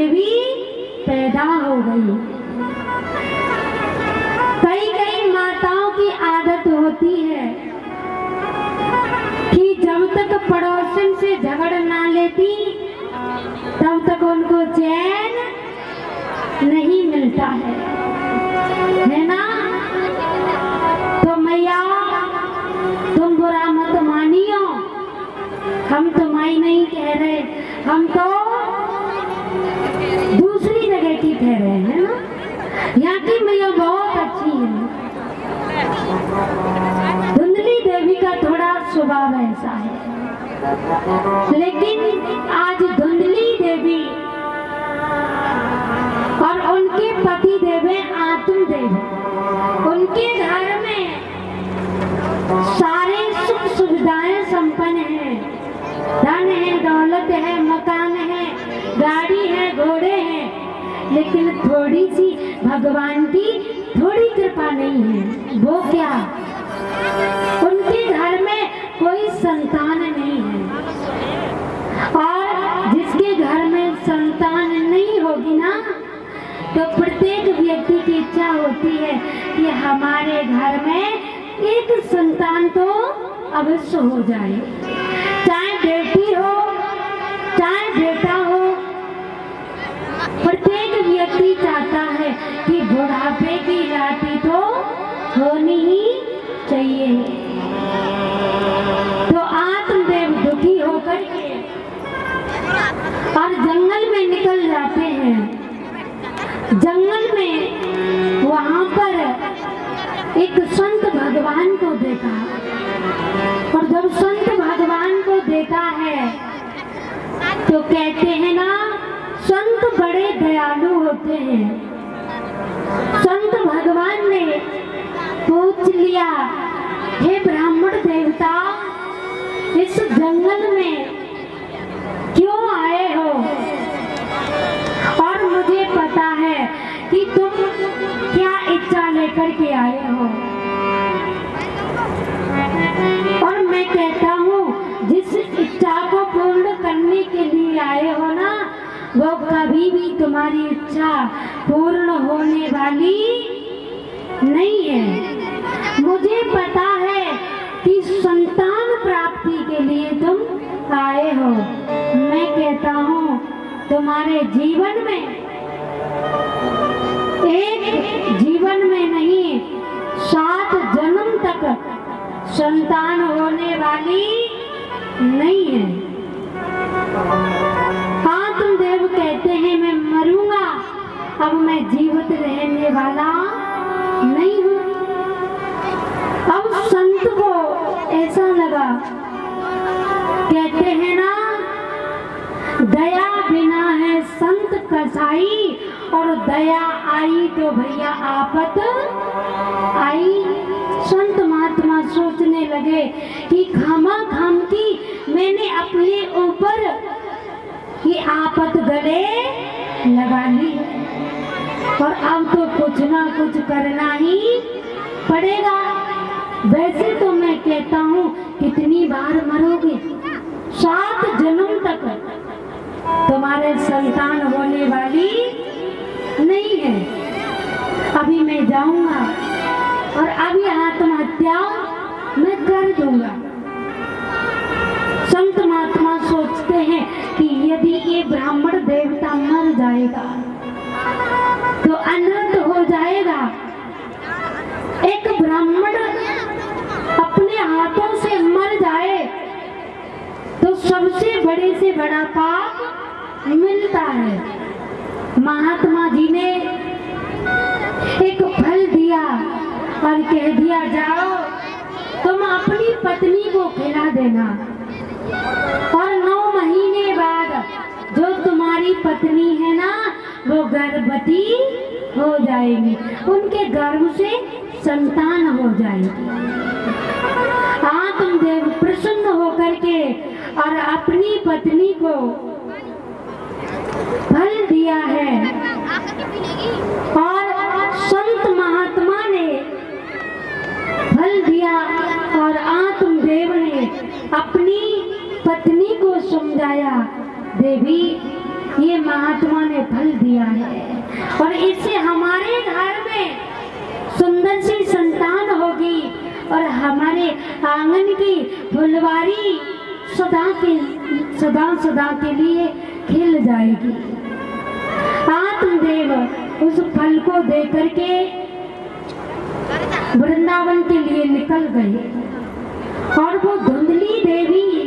देवी पैदा हो गई। कई कई माताओं की आदत होती है कि जब तक पड़ोसन से झगड़ ना लेती तब तक उनको चैन नहीं मिलता है ना। तो मैया तुम बुरा मत मानियो, हम तुम्हारी नहीं कह रहे, हम तो दूसरी जगह की कह रहे हैं ना। यहाँ की मैया बहुत अच्छी है। धुंधली देवी का थोड़ा स्वभाव ऐसा है, लेकिन आज धुंधली देवी और उनके पति देव आत्म देव, उनके घर में सारे सुख सुविधाएं संपन्न हैं, धन है, दौलत है, मकान है, गाड़ी है, घोड़े हैं, लेकिन थोड़ी सी भगवान की थोड़ी कृपा नहीं है। वो क्या? उनके घर में कोई संतान नहीं है, और जिसके घर में संतान नहीं होगी ना, तो प्रत्येक व्यक्ति की इच्छा होती है कि हमारे घर में एक संतान तो अवश्य हो जाए, चाहे बेटी हो चाहे बेटा हो। प्रत्येक व्यक्ति चाहता है कि बुढ़ापे की लाठी तो होनी ही चाहिए। तो आत्मदेव दुखी होकर के और जंगल में निकल जाते हैं। जंगल में वहां पर एक संत भगवान को देखा, और जब संत भगवान को देखा है तो कहते हैं ना, संत बड़े दयालु होते हैं। संत भगवान ने पूछ लिया, हे ब्राह्मण देवता, इस जंगल में क्यों आए हो? और मुझे पता है कि तुम क्या इच्छा लेकर के आए हो, और मैं कहता हूँ जिस इच्छा को पूर्ण करने के लिए आए हो ना, वो कभी भी तुम्हारी इच्छा पूर्ण होने वाली नहीं है। मुझे पता है कि संतान प्राप्ति के लिए तुम आए हो। मैं कहता हूँ तुम्हारे जीवन में, एक जीवन में नहीं, 7 जन्म तक संतान होने वाली नहीं है। आत्मदेव कहते हैं मैं मरूंगा, अब मैं जीवित रहने वाला नहीं हूँ। अब संत को ऐसा लगा, कहते हैं ना, दया बिना है संत कसाई, और दया आई तो भैया आफत आई। संत महात्मा सोचने लगे कि खामा खाम की मैंने अपने ऊपर ये आफत गले लगा ली, और अब तो कुछ ना कुछ करना ही पड़ेगा। वैसे तो मैं कहता हूँ कितनी बार मरोगे, 7 जन्म तक तुम्हारे संतान होने वाली नहीं है। अभी मैं जाऊंगा और अभी आत्महत्या मैं कर दूंगा। संत महात्मा सोचते हैं कि यदि ये ब्राह्मण देवता मर जाएगा तो अनर्थ हो जाएगा। एक ब्राह्मण अपने हाथों से मर जाए तो सबसे बड़े से बड़ा पाप मिलता है। महात्मा जी ने एक फल दिया और कह दिया, जाओ तुम अपनी पत्नी को खिला देना, और 9 महीने बाद जो तुम्हारी पत्नी है ना, वो गर्भवती हो जाएगी, उनके गर्भ से संतान हो जाएगी। आत्मदेव प्रसन्न होकर के और अपनी पत्नी को फल दिया है, और संत महात्मा ने फल दिया, और आत्मदेव ने अपनी पत्नी को समझाया, देवी ये महात्मा ने फल दिया है और इससे हमारे घर में सुंदर सी संतान होगी और हमारे आंगन की फुलवारी सदा के लिए खिल जाएगी। आत्मदेव उस फल को दे करके वृंदावन के लिए निकल गए और वो धुंधली देवी